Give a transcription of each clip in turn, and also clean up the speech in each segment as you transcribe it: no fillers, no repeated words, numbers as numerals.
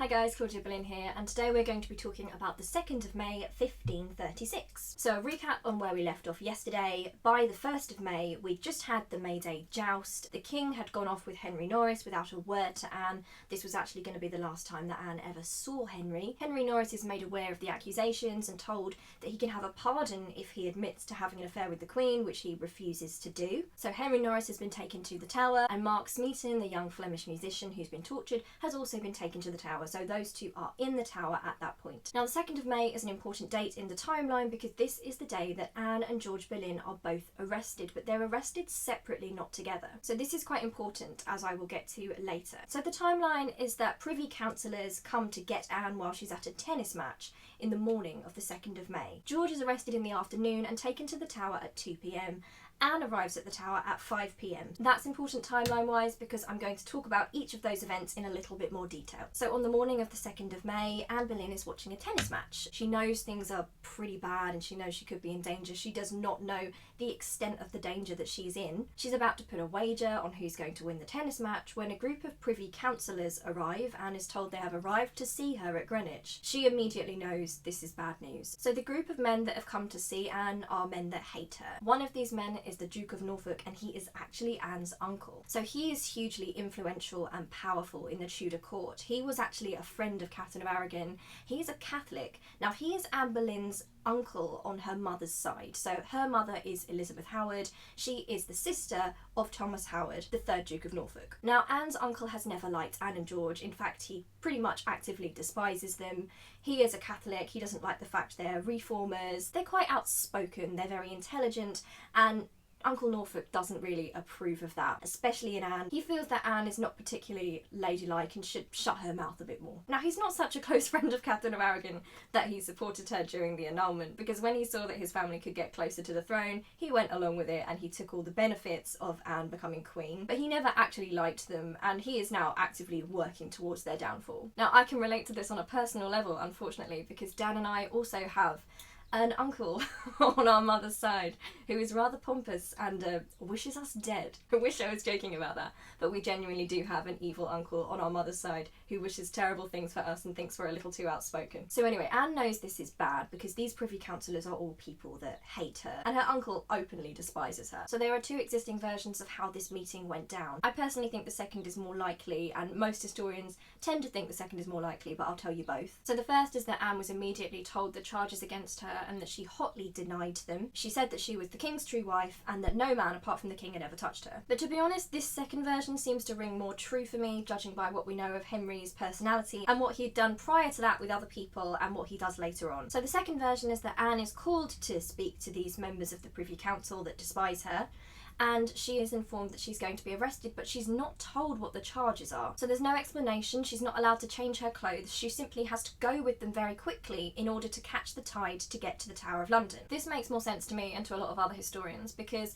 guys, Claudia here, and today we're going to be talking about the 2nd of May 1536. So a recap on where we left off yesterday. By the 1st of May, we'd just had the May Day joust. The king had gone off with Henry Norris without a word to Anne. This was actually going to be the last time that Anne ever saw Henry. Henry Norris is made aware of the accusations and told that he can have a pardon if he admits to having an affair with the Queen, which he refuses to do. So Henry Norris has been taken to the Tower, and Mark Smeaton, the young Flemish musician who's been tortured, has also been taken to the Tower. So those two are in the Tower at that point. Now the 2nd of May is an important date in the timeline because this is the day that Anne and George Boleyn are both arrested, but they're arrested separately, not together. So this is quite important, as I will get to later. So the timeline is that Privy Councillors come to get Anne while she's at a tennis match in the morning of the 2nd of May. George is arrested in the afternoon and taken to the Tower at 2 p.m. Anne arrives at the Tower at 5 p.m. That's important timeline-wise because I'm going to talk about each of those events in a little bit more detail. So on the morning of the 2nd of May, Anne Boleyn is watching a tennis match. She knows things are pretty bad and she knows she could be in danger. She does not know the extent of the danger that she's in. She's about to put a wager on who's going to win the tennis match when a group of Privy Councillors arrive. Anne is told they have arrived to see her at Greenwich. She immediately knows this is bad news. So the group of men that have come to see Anne are men that hate her. One of these men is the Duke of Norfolk, and he is actually Anne's uncle. So he is hugely influential and powerful in the Tudor court. He was actually a friend of Catherine of Aragon. He is a Catholic. Now he is Anne Boleyn's uncle on her mother's side. So her mother is Elizabeth Howard. She is the sister of Thomas Howard, the 3rd Duke of Norfolk. Now Anne's uncle has never liked Anne and George. In fact, he pretty much actively despises them. He is a Catholic. He doesn't like the fact they're reformers. They're quite outspoken. They're very intelligent, and Uncle Norfolk doesn't really approve of that, especially in Anne. He feels that Anne is not particularly ladylike and should shut her mouth a bit more. Now, he's not such a close friend of Catherine of Aragon that he supported her during the annulment, because when he saw that his family could get closer to the throne, he went along with it and he took all the benefits of Anne becoming queen, but he never actually liked them, and he is now actively working towards their downfall. Now, I can relate to this on a personal level, unfortunately, because Dan and I also have an uncle on our mother's side who is rather pompous and wishes us dead. I wish I was joking about that, but we genuinely do have an evil uncle on our mother's side who wishes terrible things for us and thinks we're a little too outspoken. So anyway, Anne knows this is bad because these Privy Councillors are all people that hate her, and her uncle openly despises her. So there are two existing versions of how this meeting went down. I personally think the 2nd is more likely, and most historians tend to think the 2nd is more likely, but I'll tell you both. So the first is that Anne was immediately told the charges against her and that she hotly denied them. She said that she was the king's true wife and that no man apart from the king had ever touched her. But to be honest, this second version seems to ring more true for me, judging by what we know of Henry's personality and what he'd done prior to that with other people and what he does later on. So the second version is that Anne is called to speak to these members of the Privy Council that despise her, and she is informed that she's going to be arrested, but she's not told what the charges are. So there's no explanation. She's not allowed to change her clothes. She simply has to go with them very quickly in order to catch the tide to get to the Tower of London. This makes more sense to me and to a lot of other historians, because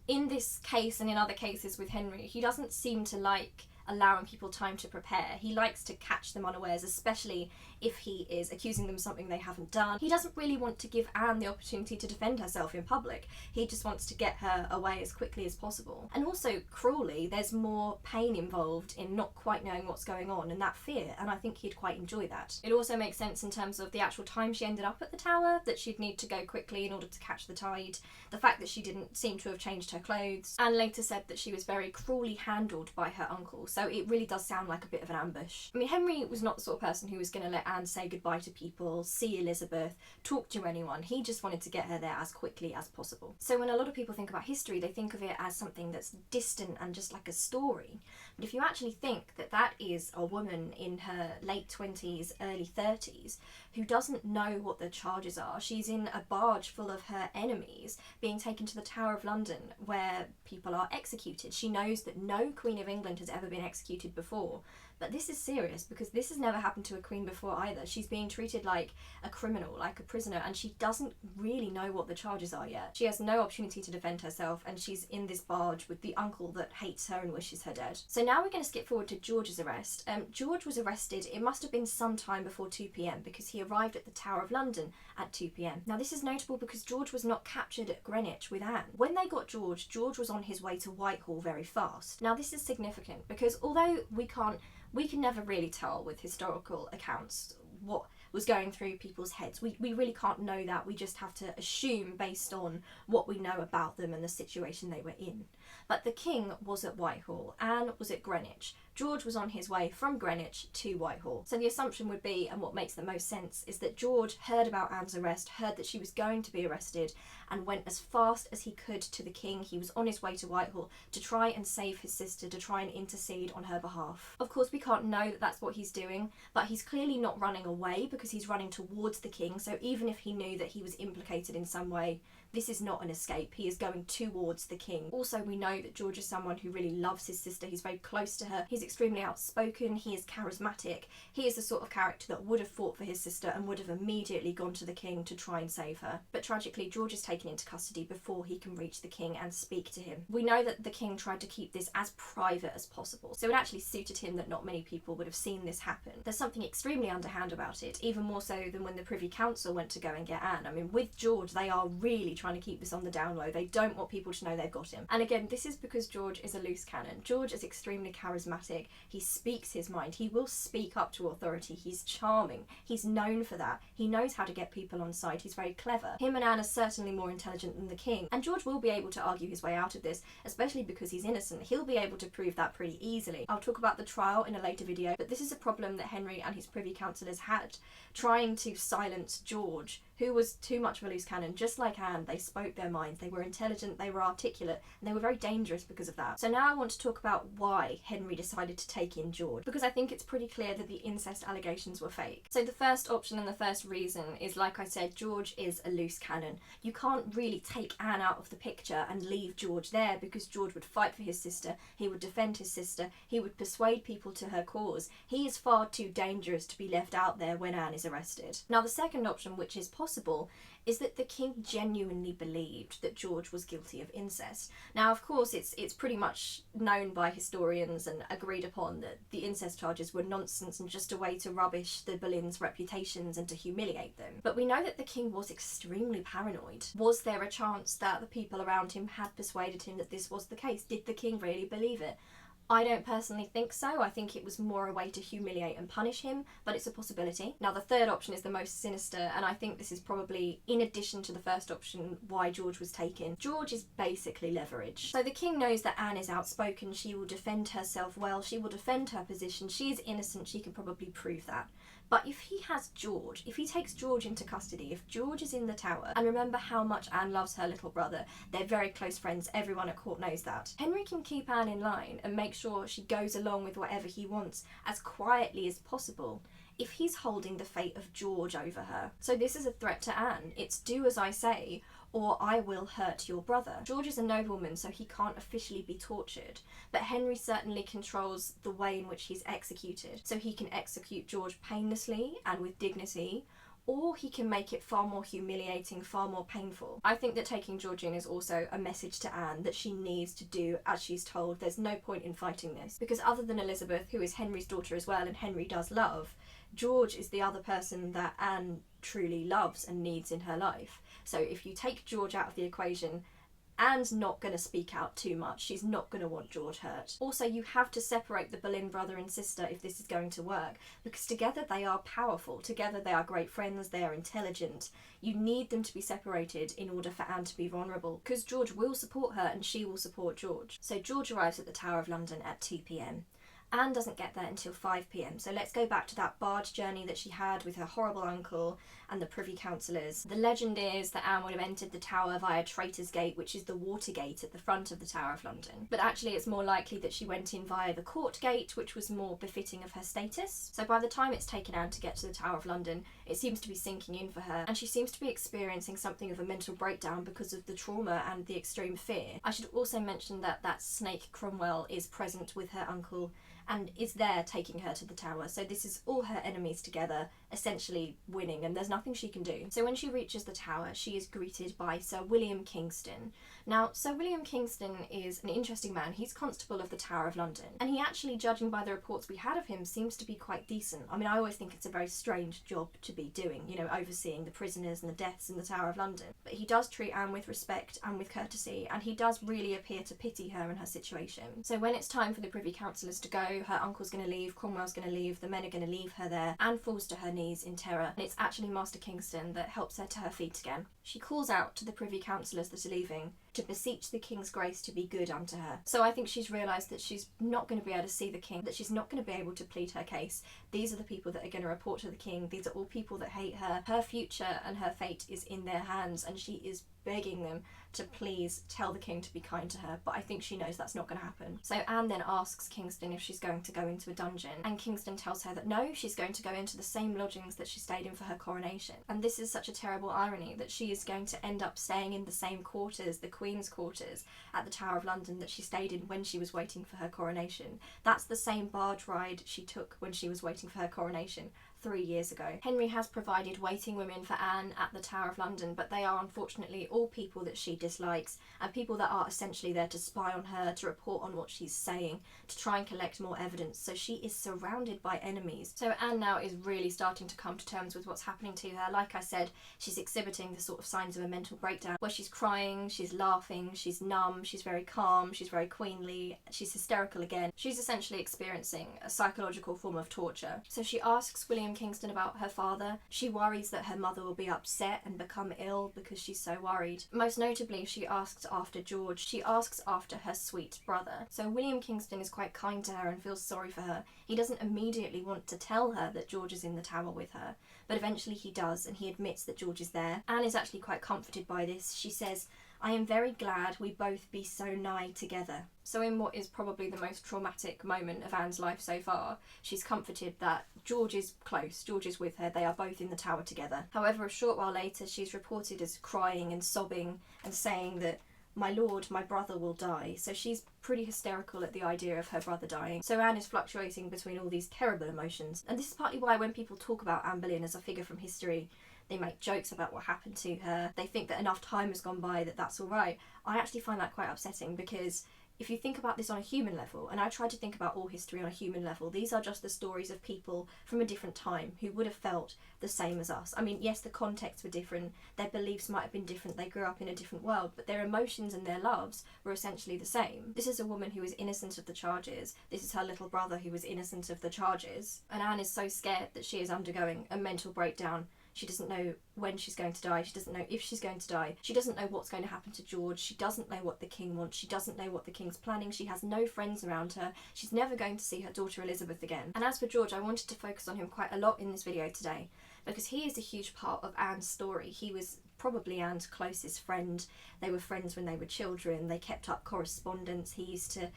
in this case and in other cases with Henry, he doesn't seem to like allowing people time to prepare. He likes to catch them unawares, especially if he is accusing them of something they haven't done. He doesn't really want to give Anne the opportunity to defend herself in public. He just wants to get her away as quickly as possible. And also, cruelly, there's more pain involved in not quite knowing what's going on and that fear, and I think he'd quite enjoy that. It also makes sense in terms of the actual time she ended up at the Tower, that she'd need to go quickly in order to catch the tide, the fact that she didn't seem to have changed her clothes, and later said that she was very cruelly handled by her uncle. So it really does sound like a bit of an ambush. I mean, Henry was not the sort of person who was going to let Anne say goodbye to people, see Elizabeth, talk to anyone. He just wanted to get her there as quickly as possible. So when a lot of people think about history, they think of it as something that's distant and just like a story. But if you actually think that that is a woman in her late 20s, early 30s, who doesn't know what the charges are, she's in a barge full of her enemies being taken to the Tower of London where people are executed. She knows that no Queen of England has ever been executed before. But this is serious because this has never happened to a queen before either. She's being treated like a criminal, like a prisoner, and she doesn't really know what the charges are yet. She has no opportunity to defend herself, and she's in this barge with the uncle that hates her and wishes her dead. So now we're going to skip forward to George's arrest. George was arrested, it must have been sometime before 2 p.m. because he arrived at the Tower of London at 2 p.m. Now this is notable because George was not captured at Greenwich with Anne. When they got George, George was on his way to Whitehall very fast. Now this is significant because although we can't We can never really tell with historical accounts what was going through people's heads. We really can't know that. We just have to assume based on what we know about them and the situation they were in. But the king was at Whitehall, Anne was at Greenwich. George was on his way from Greenwich to Whitehall. So the assumption would be, and what makes the most sense, is that George heard about Anne's arrest, heard that she was going to be arrested, and went as fast as he could to the king. He was on his way to Whitehall to try and save his sister, to try and intercede on her behalf. Of course, we can't know that that's what he's doing, but he's clearly not running away because he's running towards the king. So even if he knew that he was implicated in some way, this is not an escape. He is going towards the king. Also, we know that George is someone who really loves his sister. He's very close to her. He's extremely outspoken. He is charismatic. He is the sort of character that would have fought for his sister and would have immediately gone to the king to try and save her. But tragically, George is taken into custody before he can reach the king and speak to him. We know that the king tried to keep this as private as possible, so it actually suited him that not many people would have seen this happen. There's something extremely underhand about it, even more so than when the Privy Council went to go and get Anne. I mean, with George, they are really trying to keep this on the down low. They don't want people to know they've got him. And again, this is because George is a loose cannon. George is extremely charismatic. He speaks his mind. He will speak up to authority. He's charming. He's known for that. He knows how to get people on side. He's very clever. Him and Anne are certainly more intelligent than the king. And George will be able to argue his way out of this, especially because he's innocent. He'll be able to prove that pretty easily. I'll talk about the trial in a later video, but this is a problem that Henry and his Privy Councillors had, trying to silence George, who was too much of a loose cannon. Just like Anne, they spoke their minds, they were intelligent, they were articulate, and they were very dangerous because of that. So now I want to talk about why Henry decided to take in George, because I think it's pretty clear that the incest allegations were fake. So the first option and the first reason is, like I said, George is a loose cannon. You can't really take Anne out of the picture and leave George there, because George would fight for his sister, he would defend his sister, he would persuade people to her cause. He is far too dangerous to be left out there when Anne is arrested. Now the second option, which is possible, is that the king genuinely believed that George was guilty of incest. Now, of course, it's pretty much known by historians and agreed upon that the incest charges were nonsense and just a way to rubbish the Boleyns' reputations and to humiliate them. But we know that the king was extremely paranoid. Was there a chance that the people around him had persuaded him that this was the case? Did the king really believe it? I don't personally think so. I think it was more a way to humiliate and punish him, but it's a possibility. Now the third option is the most sinister, and I think this is probably, in addition to the first option, why George was taken. George is basically leverage. So the king knows that Anne is outspoken, she will defend herself well, she will defend her position, she is innocent, she can probably prove that. But if he has George, if he takes George into custody, if George is in the tower, and remember how much Anne loves her little brother, they're very close friends, everyone at court knows that, Henry can keep Anne in line and make sure she goes along with whatever he wants as quietly as possible if he's holding the fate of George over her. So this is a threat to Anne. It's do as I say, or I will hurt your brother. George is a nobleman, so he can't officially be tortured, but Henry certainly controls the way in which he's executed. So he can execute George painlessly and with dignity, or he can make it far more humiliating, far more painful. I think that taking George in is also a message to Anne that she needs to do as she's told. There's no point in fighting this, because other than Elizabeth, who is Henry's daughter as well, and Henry does love, George is the other person that Anne truly loves and needs in her life. So if you take George out of the equation, Anne's not going to speak out too much. She's not going to want George hurt. Also, you have to separate the Boleyn brother and sister if this is going to work, because together they are powerful. Together they are great friends. They are intelligent. You need them to be separated in order for Anne to be vulnerable, because George will support her and she will support George. So George arrives at the Tower of London at 2 p.m. Anne doesn't get there until 5 p.m. So let's go back to that barge journey that she had with her horrible uncle and the Privy Councillors. The legend is that Anne would have entered the tower via Traitor's Gate, which is the water gate at the front of the Tower of London. But actually it's more likely that she went in via the court gate, which was more befitting of her status. So by the time it's taken Anne to get to the Tower of London, it seems to be sinking in for her, and she seems to be experiencing something of a mental breakdown because of the trauma and the extreme fear. I should also mention that that snake Cromwell is present with her uncle and is there taking her to the tower. So this is all her enemies together, essentially winning, and there's nothing she can do. So when she reaches the tower, she is greeted by Sir William Kingston. Now, Sir William Kingston is an interesting man. He's Constable of the Tower of London, and he actually, judging by the reports we had of him, seems to be quite decent. I mean, I always think it's a very strange job to be doing, you know, overseeing the prisoners and the deaths in the Tower of London. But he does treat Anne with respect and with courtesy, and he does really appear to pity her and her situation. So when it's time for the Privy Councillors to go, through, her uncle's going to leave, Cromwell's going to leave, the men are going to leave her there. Anne falls to her knees in terror, and it's actually Master Kingston that helps her to her feet again. She calls out to the Privy Councillors that are leaving to beseech the King's grace to be good unto her. So I think she's realised that she's not going to be able to see the King, that she's not going to be able to plead her case. These are the people that are going to report to the King. These are all people that hate her. Her future and her fate is in their hands, and she is begging them to please tell the King to be kind to her, but I think she knows that's not going to happen. So Anne then asks Kingston if she's going to go into a dungeon, and Kingston tells her that no, she's going to go into the same lodgings that she stayed in for her coronation. And this is such a terrible irony, that she is going to end up staying in the same quarters, the Queen's quarters, at the Tower of London that she stayed in when she was waiting for her coronation. That's the same barge ride she took when she was waiting for her coronation 3 years ago. Henry has provided waiting women for Anne at the Tower of London, but they are unfortunately all people that she dislikes, and people that are essentially there to spy on her, to report on what she's saying, to try and collect more evidence. So she is surrounded by enemies. So Anne now is really starting to come to terms with what's happening to her. Like I said, she's exhibiting the sort of signs of a mental breakdown, where she's crying, she's laughing, she's numb, she's very calm, she's very queenly, she's hysterical again. She's essentially experiencing a psychological form of torture. So she asks William Kingston about her father. She worries that her mother will be upset and become ill because she's so worried. Most notably, she asks after George. She asks after her sweet brother. So William Kingston is quite kind to her and feels sorry for her. He doesn't immediately want to tell her that George is in the tower with her, but eventually he does, and he admits that George is there. Anne is actually quite comforted by this. She says, "I am very glad we both be so nigh together." So in what is probably the most traumatic moment of Anne's life so far, she's comforted that George is close, George is with her, they are both in the tower together. However, a short while later, she's reported as crying and sobbing and saying that, "My lord, my brother will die." So she's pretty hysterical at the idea of her brother dying. So Anne is fluctuating between all these terrible emotions. And this is partly why when people talk about Anne Boleyn as a figure from history, they make jokes about what happened to her. They think that enough time has gone by that that's all right. I actually find that quite upsetting, because if you think about this on a human level, and I try to think about all history on a human level, these are just the stories of people from a different time who would have felt the same as us. I mean, yes, the contexts were different, their beliefs might have been different, they grew up in a different world, but their emotions and their loves were essentially the same. This is a woman who is innocent of the charges. This is her little brother who was innocent of the charges. And Anne is so scared that she is undergoing a mental breakdown. She doesn't know when she's going to die. She doesn't know if she's going to die. She doesn't know what's going to happen to George. She doesn't know what the King wants. She doesn't know what the King's planning. She has no friends around her. She's never going to see her daughter Elizabeth again. And as for George, I wanted to focus on him quite a lot in this video today, because he is a huge part of Anne's story. He was probably Anne's closest friend. They were friends when they were children. They kept up correspondence. He used to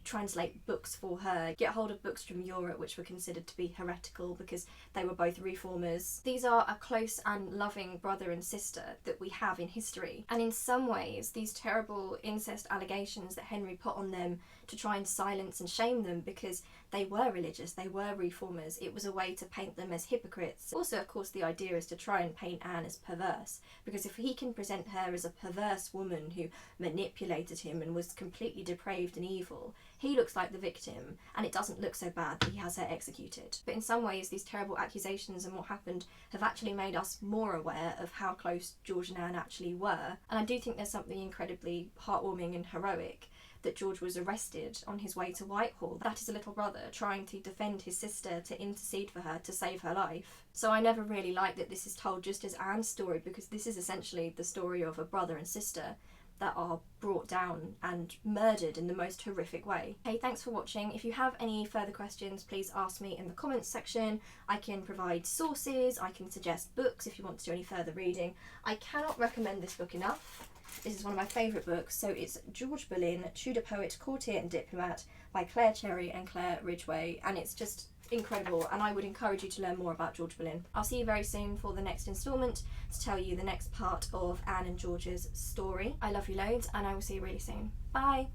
translate books for her, get hold of books from Europe which were considered to be heretical because they were both reformers. These are a close and loving brother and sister that we have in history, and in some ways these terrible incest allegations that Henry put on them to try and silence and shame them because they were religious, they were reformers, it was a way to paint them as hypocrites. Also, of course, the idea is to try and paint Anne as perverse, because if he can present her as a perverse woman who manipulated him and was completely depraved and evil, he looks like the victim, and it doesn't look so bad that he has her executed. But in some ways, these terrible accusations and what happened have actually made us more aware of how close George and Anne actually were. And I do think there's something incredibly heartwarming and heroic that George was arrested on his way to Whitehall. That is a little brother trying to defend his sister, to intercede for her, to save her life. So I never really like that this is told just as Anne's story, because this is essentially the story of a brother and sister that are brought down and murdered in the most horrific way. Hey, thanks for watching. If you have any further questions, please ask me in the comments section. I can provide sources, I can suggest books if you want to do any further reading. I cannot recommend this book enough. This is one of my favourite books. So it's George Boleyn, Tudor Poet, Courtier and Diplomat by Claire Cherry and Claire Ridgway, and it's just incredible, and I would encourage you to learn more about George Boleyn. I'll see you very soon for the next instalment to tell you the next part of Anne and George's story. I love you loads, and I will see you really soon. Bye!